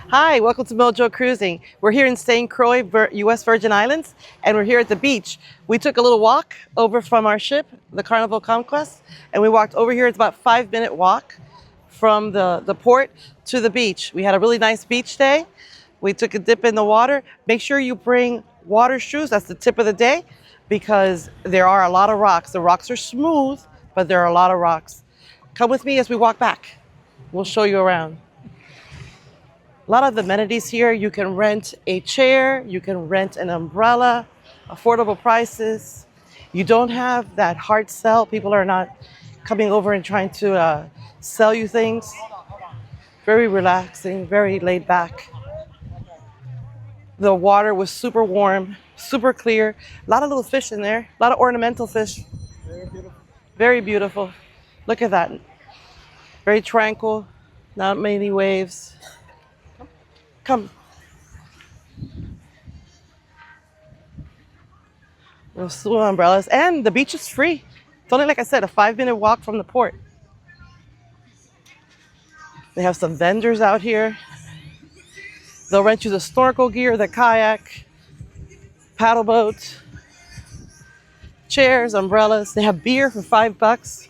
Hi, welcome to Mojo Cruising. We're here in Saint Croix, U.S. Virgin Islands, and we're here at the beach. We took a little walk over from our ship, the Carnival Conquest, and we walked over here. It's about a 5-minute walk from the port to the beach. We had a really nice beach day. We took a dip in the water. Make sure you bring water shoes. That's the tip of the day because there are a lot of rocks. The rocks are smooth, but there are a lot of rocks. Come with me as we walk back. We'll show you around. A lot of the amenities here, you can rent a chair, you can rent an umbrella, affordable prices. You don't have that hard sell. People are not coming over and trying to sell you things. Very relaxing, very laid back. The water was super warm, super clear. A lot of little fish in there, a lot of ornamental fish. Very beautiful. Very beautiful. Look at that. Very tranquil, not many waves. Come. Little swim umbrellas. And the beach is free. It's only, like I said, a 5-minute walk from the port. They have some vendors out here. They'll rent you the snorkel gear, the kayak, paddle boat, chairs, umbrellas. They have beer for $5.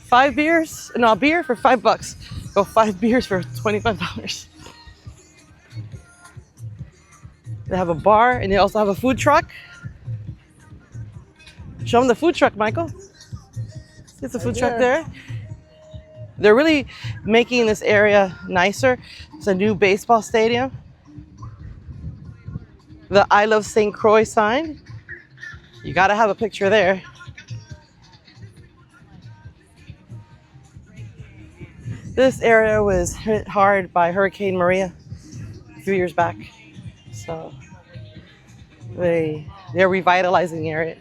5 beers? No, beer for $5. Go 5 beers for $25. They have a bar and they also have a food truck. Show them the food truck, Michael. It's a food truck there. They're really making this area nicer. It's a new baseball stadium. The I Love Saint Croix sign. You gotta have a picture there. This area was hit hard by Hurricane Maria a few years back. So they're revitalizing the area.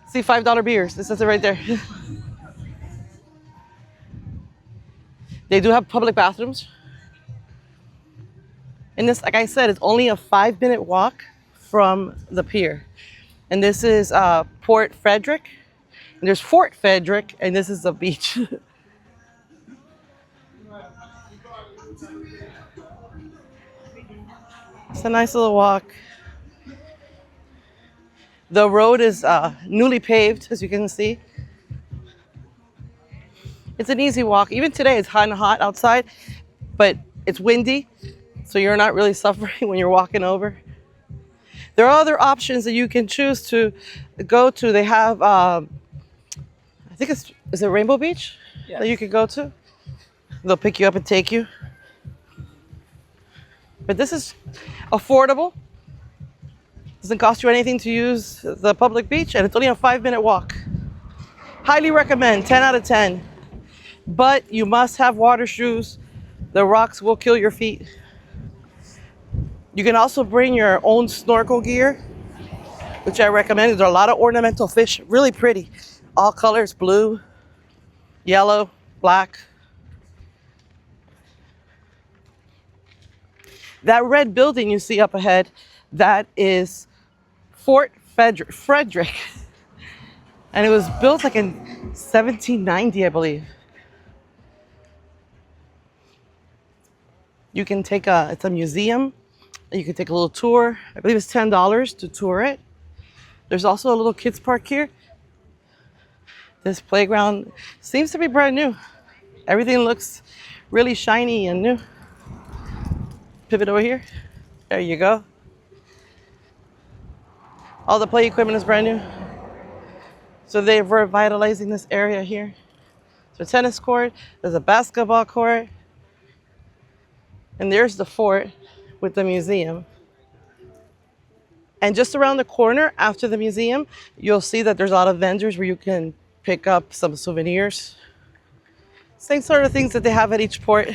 See, $5 beers. This says it right there. They do have public bathrooms. And this, like I said, it's only a 5-minute walk from the pier. And this is Port Frederick. And there's Fort Frederick, and this is the beach. It's a nice little walk. The road is newly paved, as you can see. It's an easy walk. Even today, it's hot and hot outside, but it's windy, so you're not really suffering when you're walking over. There are other options that you can choose to go to. They have, I think is it Rainbow Beach? Yes. That you could go to? They'll pick you up and take you. But this is affordable. Doesn't cost you anything to use the public beach, and it's only a 5-minute walk. Highly recommend, 10 out of 10. But you must have water shoes. The rocks will kill your feet. You can also bring your own snorkel gear, which I recommend. There are a lot of ornamental fish, really pretty. All colors, blue, yellow, black. That red building you see up ahead, that is Fort Frederick. And it was built like in 1790, I believe. You can take it's a museum. You can take a little tour. I believe it's $10 to tour it. There's also a little kids park here. This playground seems to be brand new. Everything looks really shiny and new. Pivot over here. There you go. All the play equipment is brand new. So they're revitalizing this area here. There's a tennis court. There's a basketball court. And there's the fort with the museum. And just around the corner after the museum, you'll see that there's a lot of vendors where you can pick up some souvenirs. Same sort of things that they have at each port.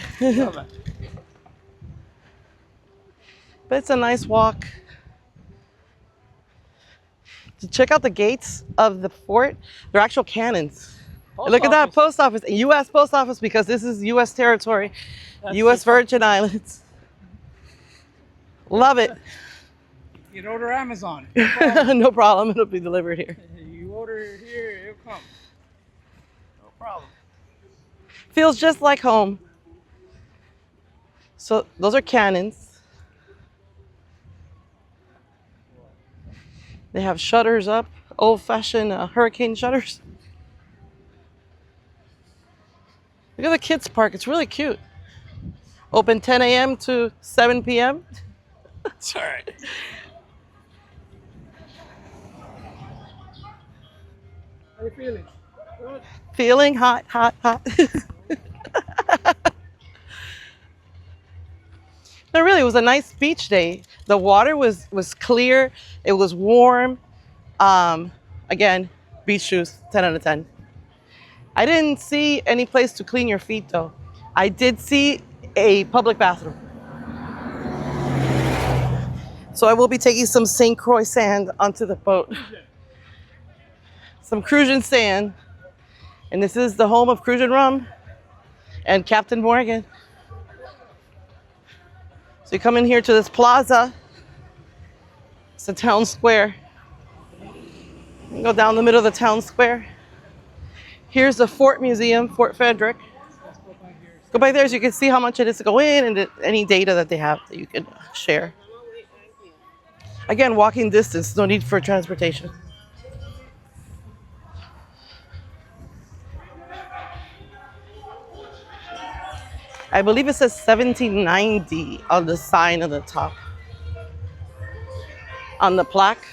But it's a nice walk. To check out the gates of the fort, they're actual cannons. Look at that post office, U.S. post office, because this is U.S. territory, that's U.S. Virgin Islands. Love it. You'd order Amazon. No problem. It'll be delivered here. You order here, it'll come. No problem. Feels just like home. So those are cannons. They have shutters up, old-fashioned hurricane shutters. Look at the kids' park. It's really cute. Open 10 a.m. to 7 p.m. That's all right. How you feeling? Good. Feeling hot, hot, hot. No, really, it was a nice beach day. The water was clear. It was warm. Again, beach shoes, 10 out of 10. I didn't see any place to clean your feet, though. I did see a public bathroom. So I will be taking some Saint Croix sand onto the boat. Some cruising sand. And this is the home of cruising rum and Captain Morgan. So you come in here to this plaza. It's a town square. You go down the middle of the town square. Here's the Fort Museum, Fort Frederick. Go by there so you can see how much it is to go in and any data that they have that you can share. Again, walking distance, no need for transportation. I believe it says 1790 on the sign on the top. On the plaque.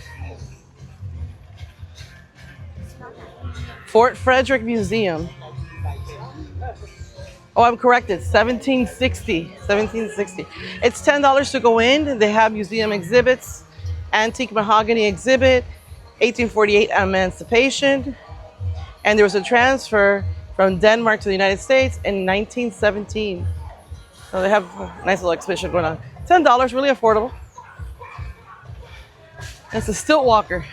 Fort Frederick Museum. Oh, I'm corrected. 1760. 1760. It's $10 to go in. They have museum exhibits, antique mahogany exhibit, 1848 Emancipation, and there was a transfer from Denmark to the United States in 1917. So they have a nice little exhibition going on. $10, really affordable. It's a stilt walker.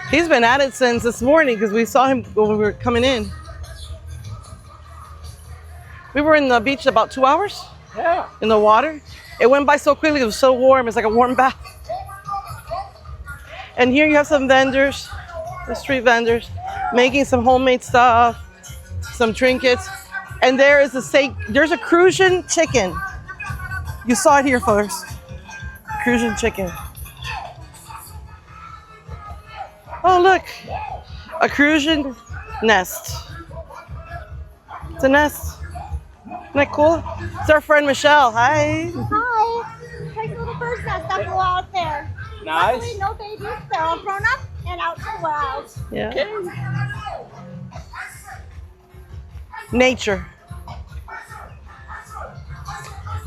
He's been at it since this morning because we saw him when we were coming in. We were in the beach about 2 hours. Yeah. In the water. It went by so quickly. It was so warm. It's like a warm bath. And here you have some vendors, the street vendors, making some homemade stuff, some trinkets. And there is there's a cruising chicken. You saw it here first. Cruising chicken. Oh, look, a cruising nest. It's a nest. Isn't that cool? It's our friend Michelle. Hi. Hi. Like little bird's nest that flew out there. Nice. Luckily, no babies. They're all grown up and out to the wild. Yeah. Okay. Nature.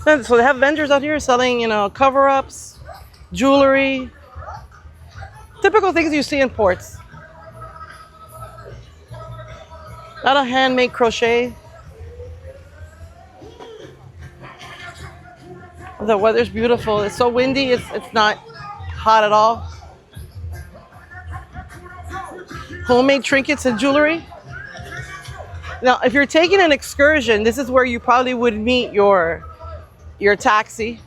So they have vendors out here selling, cover-ups, jewelry, typical things you see in ports. A lot of handmade crochet. The weather's beautiful. It's so windy. It's not hot at all. Homemade trinkets and jewelry. Now, if you're taking an excursion, this is where you probably would meet your taxi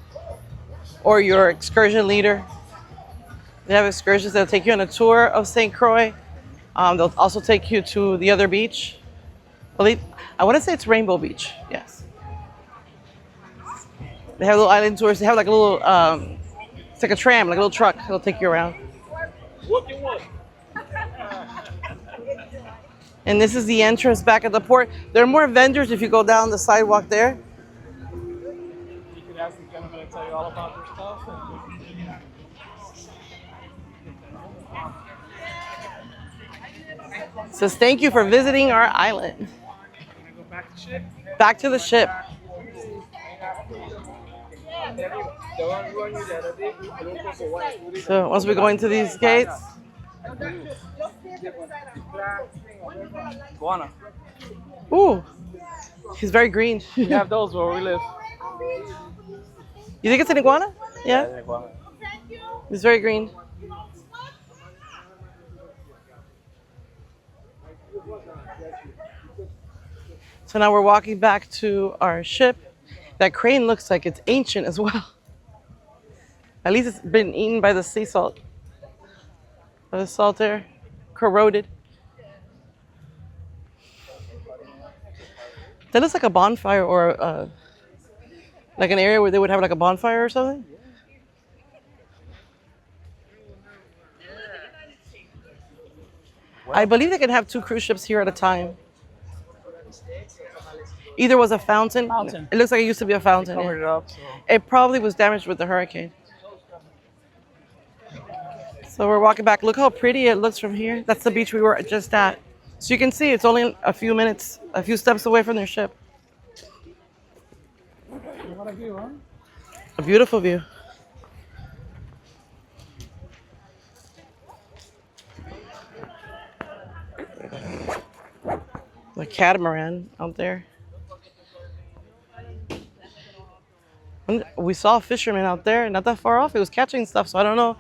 or your excursion leader. They have excursions that'll take you on a tour of Saint Croix. They'll also take you to the other beach. I want to say it's Rainbow Beach. Yes. They have little island tours. They have like a little, it's like a tram, like a little truck. It'll take you around. What you want? And this is the entrance back at the port. There are more vendors if you go down the sidewalk there. You could ask the gentleman to tell you all about their stuff. Says thank you for visiting our island. Wanna go back to ship? Back to the ship. So once we go into these gates, Guana. ooh, he's very green. We You have those where we live. think it's an iguana? Yeah, Guana. he's very green. So now we're walking back to our ship. That crane looks like it's ancient as well. At least it's been eaten by the sea salt. By the salt air, corroded. That looks like a bonfire or like an area where they would have like a bonfire or something. I believe they can have 2 cruise ships here at a time. Either was a fountain. Fountain. It looks like it used to be a fountain. Covered it Yeah. up. So. It probably was damaged with the hurricane. So we're walking back. Look how pretty it looks from here. That's the beach we were just at. So you can see it's only a few minutes, a few steps away from their ship. What a view, huh? A beautiful view. The catamaran out there. And we saw a fisherman out there, not that far off. He was catching stuff, so I don't know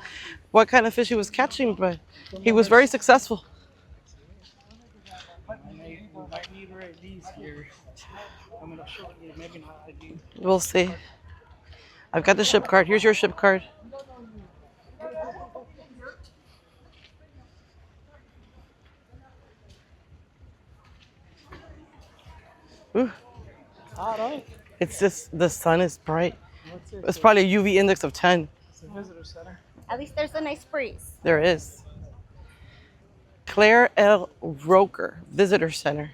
what kind of fish he was catching, but he was very successful. I might need these here. I'm gonna show you. Maybe not ID. We'll see. I've got the ship card. Here's your ship card. Ooh, Hot, huh? it's just the sun is bright. What's it? It's probably a UV index of 10. It's a visitor center. At least there's a nice breeze. There is. Claire L. Roker Visitor Center.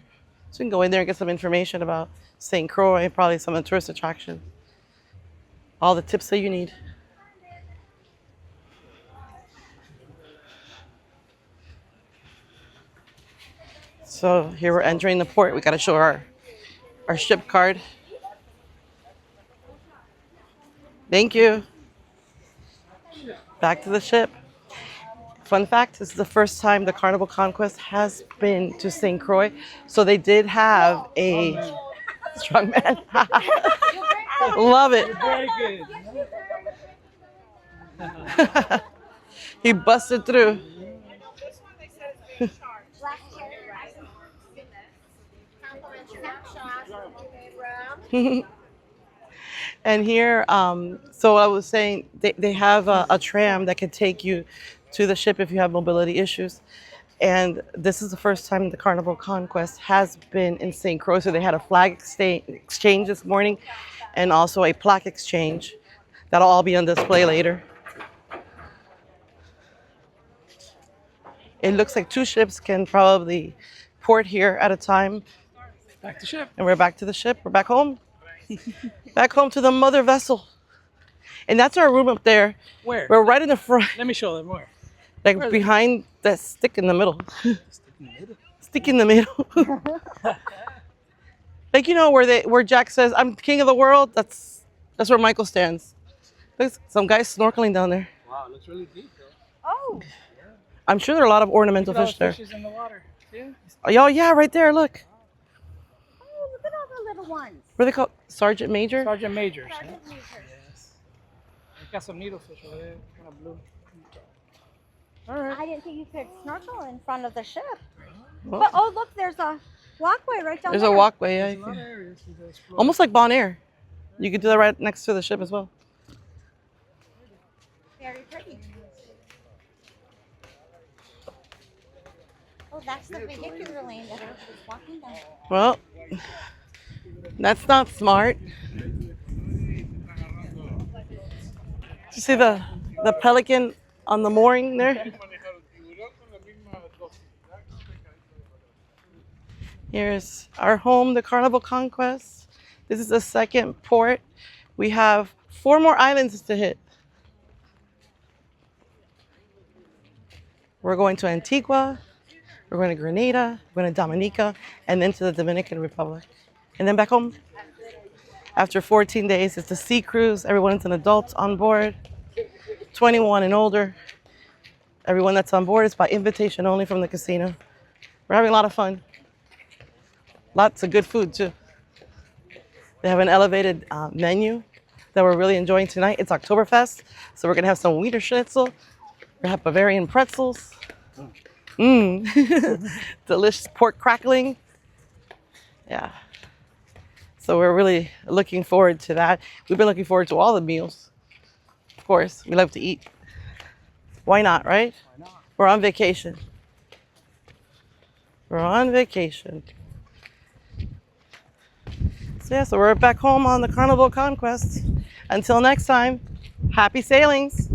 So you can go in there and get some information about Saint Croix, probably some of the tourist attractions. All the tips that you need. So here we're entering the port. We got to show our ship card. Thank you. Back to the ship. Fun fact, this is the first time the Carnival Conquest has been to Saint Croix. So they did have a strong man. Love it. Very good. He busted through. And here, so I was saying, they have a tram that can take you to the ship if you have mobility issues. And this is the first time the Carnival Conquest has been in St. Croix. So they had a flag exchange this morning and also a plaque exchange. That'll all be on display later. It looks like 2 ships can probably port here at a time. Back to ship. And we're back to the ship. We're back home. Back home to the mother vessel. And that's our room up there. Where? We're right in the front, Let me show them where. like Where? behind that stick in the middle. Stick in the middle. Stick in the middle. Like, you know, where Jack says, "I'm king of the world." That's where Michael stands. There's some guys snorkeling down there. Wow, it looks really deep though. Oh, I'm sure there are a lot of ornamental Look at all fish the there. fishes in the water. Yeah. Oh, yeah, right there. Look. oh, look at all the little ones. What are they called? Sergeant Major? Sergeant Majors. Huh? Sergeant Majors. Yes. We got some needlefish over there, kind of blue. All right. I didn't think you could snorkel in front of the ship. Well, But oh, look, there's a walkway right down there's there. a walkway. Yeah, There's you a lot can- of areas to explore. almost like Bon Air. You could do that right next to the ship as well. Very pretty. Oh, that's the vehicular lane that everybody's walking down. Well, that's not smart. Did you see the pelican on the mooring there? Here's our home, the Carnival Conquest. This is the second port. We have 4 more islands to hit. We're going to Antigua, we're going to Grenada, we're going to Dominica, and then to the Dominican Republic. And then back home. After 14 days, it's a sea cruise. Everyone's an adult on board, 21 and older. Everyone that's on board is by invitation only from the casino. We're having a lot of fun. Lots of good food too. They have an elevated menu that we're really enjoying tonight. It's Oktoberfest, so we're gonna have some Wiener Schnitzel. We have Bavarian pretzels. Delicious pork crackling. Yeah. So we're really looking forward to that. We've been looking forward to all the meals. Of course, we love to eat. Why not, right? Why not? We're on vacation. We're on vacation. So we're back home on the Carnival Conquest. Until next time, happy sailings.